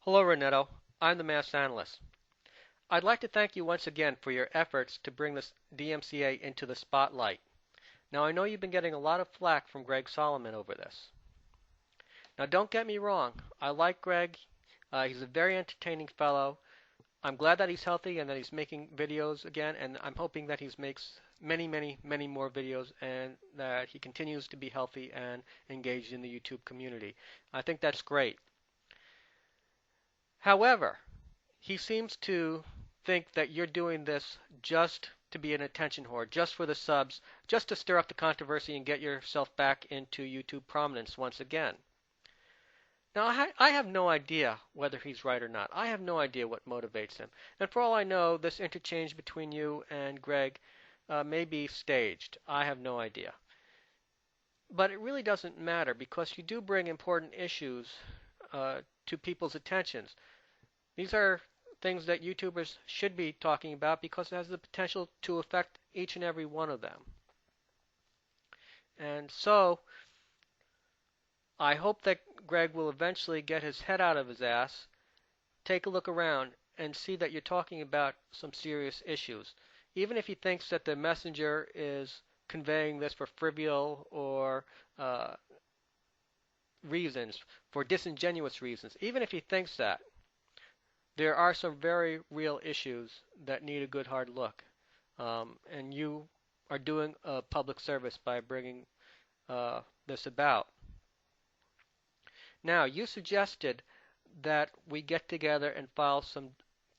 Hello, Renetto. I'm the Mass Analyst. I'd like to thank you once again for your efforts to bring this DMCA into the spotlight. Now, I know you've been getting a lot of flack from Greg Solomon over this. Now, don't get me wrong. I like Greg. He's a very entertaining fellow. I'm glad that he's healthy and that he's making videos again, and I'm hoping that he makes many, many, many more videos and that he continues to be healthy and engaged in the YouTube community. I think that's great. However, he seems to think that you're doing this just to be an attention whore, just for the subs, just to stir up the controversy and get yourself back into YouTube prominence once again. Now, I have no idea whether he's right or not. I have no idea what motivates him. And for all I know, this interchange between you and Greg may be staged. I have no idea. But it really doesn't matter because you do bring important issues to people's attentions. These are things that YouTubers should be talking about because it has the potential to affect each and every one of them. And so, I hope that Greg will eventually get his head out of his ass, take a look around, and see that you're talking about some serious issues. Even if he thinks that the messenger is conveying this for trivial or reasons, for disingenuous reasons, even if he thinks that, there are some very real issues that need a good hard look. And you are doing a public service by bringing this about. Now, you suggested that we get together and file some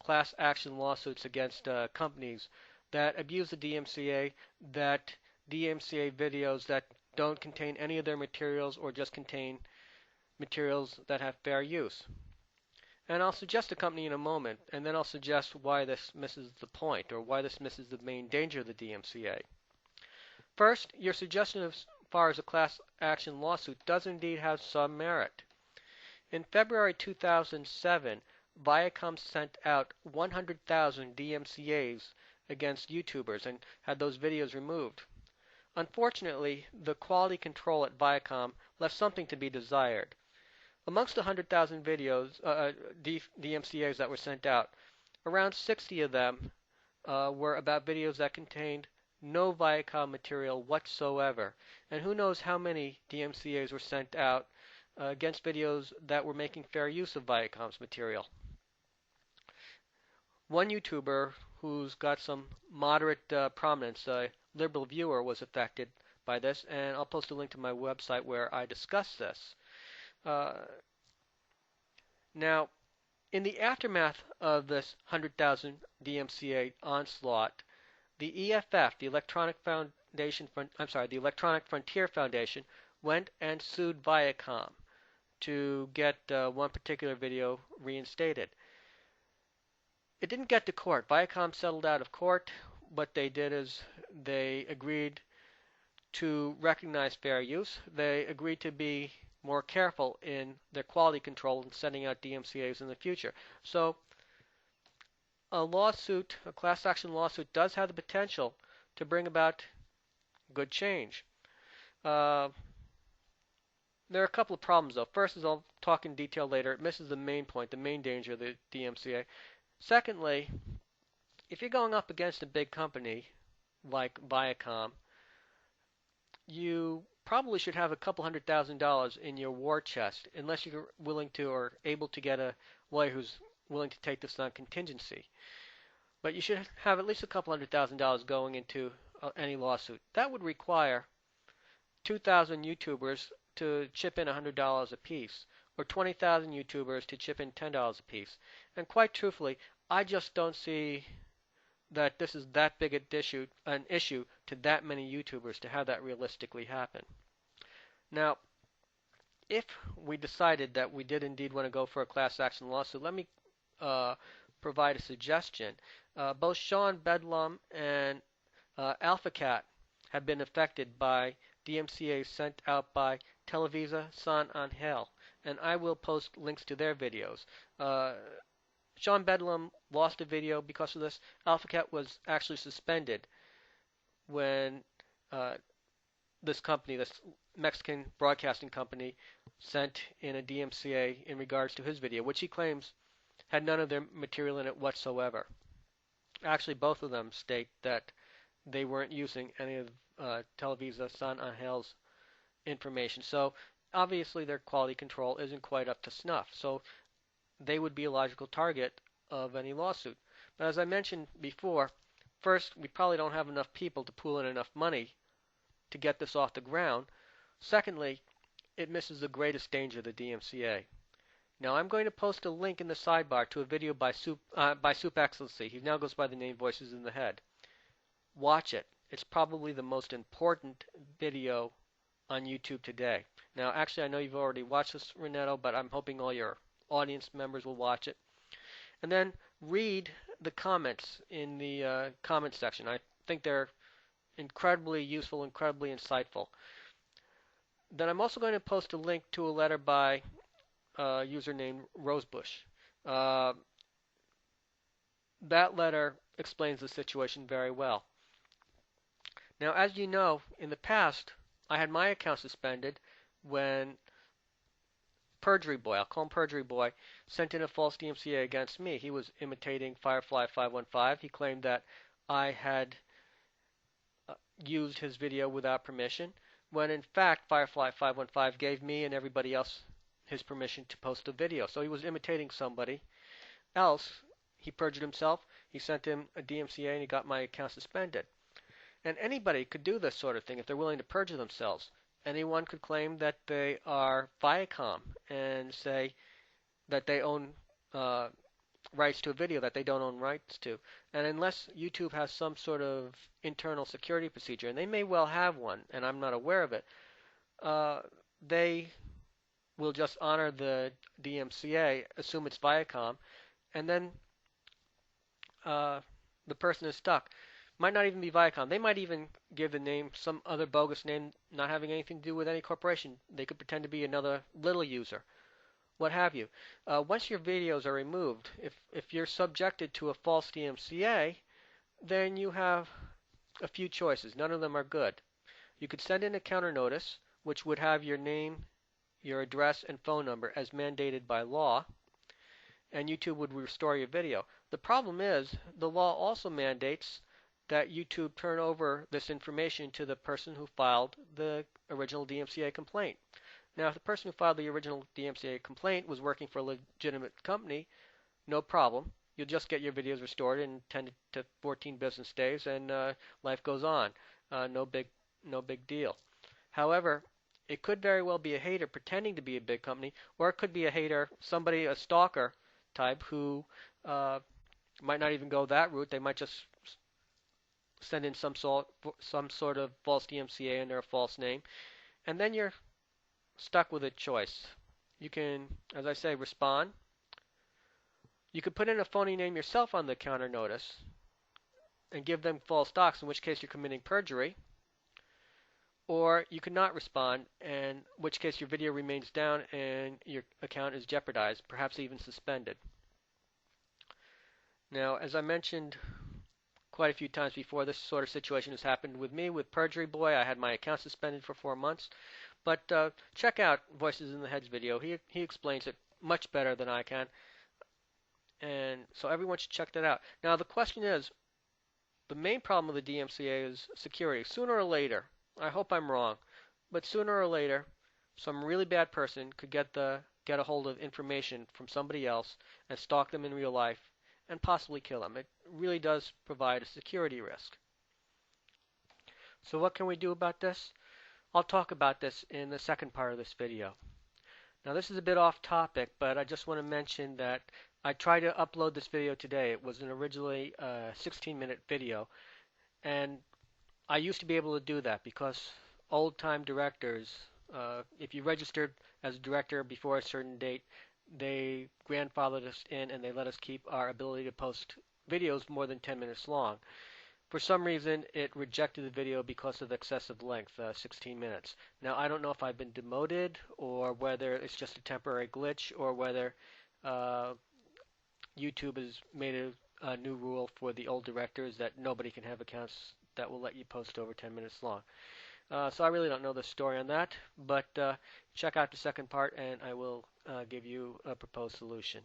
class action lawsuits against companies that abuse the DMCA, that DMCA videos that don't contain any of their materials or just contain materials that have fair use. And I'll suggest a company in a moment, and then I'll suggest why this misses the point, or why this misses the main danger of the DMCA. First, your suggestion as far as a class action lawsuit does indeed have some merit. In February 2007, Viacom sent out 100,000 DMCAs against YouTubers and had those videos removed. Unfortunately, the quality control at Viacom left something to be desired. Amongst the 100,000 videos, DMCAs that were sent out, around 60 of them were about videos that contained no Viacom material whatsoever. And who knows how many DMCAs were sent out against videos that were making fair use of Viacom's material. One YouTuber who's got some moderate prominence, a liberal viewer, was affected by this, and I'll post a link to my website where I discuss this. Now, in the aftermath of this 100,000 DMCA onslaught, the EFF, the Electronic Frontier Foundation, went and sued Viacom to get one particular video reinstated. It didn't get to court. Viacom settled out of court. What they did is they agreed to recognize fair use. They agreed to be more careful in their quality control and sending out DMCAs in the future. So a lawsuit, a class action lawsuit, does have the potential to bring about good change. There are a couple of problems though. First, as I'll talk in detail later, it misses the main point, the main danger of the DMCA. Secondly, if you're going up against a big company like Viacom, you probably should have a couple $100,000 in your war chest, unless you're willing to or able to get a lawyer who's willing to take this on contingency. But you should have at least a couple $100,000 going into any lawsuit. That would require 2,000 YouTubers to chip in $100 apiece, or 20,000 YouTubers to chip in $10 apiece. And quite truthfully, I just don't see that this is that big an issue to that many YouTubers to have that realistically happen. Now, if we decided that we did indeed want to go for a class action lawsuit, let me provide a suggestion. Both Seanbedlam and Alphacat have been affected by DMCAs sent out by Televisa San Angel, and I will post links to their videos. Seanbedlam lost a video because of this. Alphacat was actually suspended when this company, this Mexican broadcasting company, sent in a DMCA in regards to his video, which he claims had none of their material in it whatsoever. Actually, both of them state that they weren't using any of Televisa San Angel's information. So obviously their quality control isn't quite up to snuff. So they would be a logical target of any lawsuit. But as I mentioned before, first, we probably don't have enough people to pool in enough money to get this off the ground. Secondly, it misses the greatest danger of the DMCA. Now, I'm going to post a link in the sidebar to a video by supexcellency. He now goes by the name Voices in the Head. Watch it. It's probably the most important video on YouTube today. Now, actually, I know you've already watched this, Renetto, but I'm hoping all your audience members will watch it. And then read the comments in the comment section. I think they're incredibly useful, incredibly insightful. Then I'm also going to post a link to a letter by a user named Rozeboosje. That letter explains the situation very well. Now, as you know, in the past, I had my account suspended when Perjury Boy, I'll call him Perjury Boy, sent in a false DMCA against me. He was imitating Firefly 515. He claimed that I had used his video without permission, when in fact Firefly 515 gave me and everybody else his permission to post a video. So he was imitating somebody else. He perjured himself. He sent him a DMCA and he got my account suspended. And anybody could do this sort of thing if they're willing to perjure themselves. Anyone could claim that they are Viacom and say that they own rights to a video that they don't own rights to. And unless YouTube has some sort of internal security procedure, and they may well have one, and I'm not aware of it, they will just honor the DMCA, assume it's Viacom, and then the person is stuck. Might not even be Viacom. They might even give the name some other bogus name not having anything to do with any corporation. They could pretend to be another little user, what have you. Once your videos are removed, if you're subjected to a false DMCA, then you have a few choices. None of them are good. You could send in a counter notice, which would have your name, your address, and phone number as mandated by law, and YouTube would restore your video. The problem is the law also mandates that YouTube turn over this information to the person who filed the original DMCA complaint. Now, if the person who filed the original DMCA complaint was working for a legitimate company, no problem. You'll just get your videos restored in 10 to 14 business days, and life goes on. No big deal. However, it could very well be a hater pretending to be a big company, or it could be a hater, somebody, a stalker type, who might not even go that route. They might just send in some sort of false DMCA under a false name, and then you're stuck with a choice. You can, as I say, respond. You could put in a phony name yourself on the counter notice and give them false docs, in which case you're committing perjury. Or you could not respond, in which case your video remains down and your account is jeopardized, perhaps even suspended. Now, as I mentioned quite a few times before, this sort of situation has happened with me with Perjury Boy. I had my account suspended for 4 months. But check out Voices in the Head's video. He explains it much better than I can. And so everyone should check that out. Now the question is, the main problem with the DMCA is security. Sooner or later, I hope I'm wrong, but sooner or later, some really bad person could get a hold of information from somebody else and stalk them in real life and possibly kill them. It really does provide a security risk. So what can we do about this? I'll talk about this in the second part of this video. Now this is a bit off topic, but I just want to mention that I tried to upload this video today. It was an originally 16-minute video, and I used to be able to do that because old-time directors, if you registered as a director before a certain date, they grandfathered us in and they let us keep our ability to post videos more than 10 minutes long. For some reason, it rejected the video because of excessive length, 16 minutes. Now, I don't know if I've been demoted or whether it's just a temporary glitch or whether YouTube has made a new rule for the old directors that nobody can have accounts that will let you post over 10 minutes long. So I really don't know the story on that, but check out the second part and I will give you a proposed solution.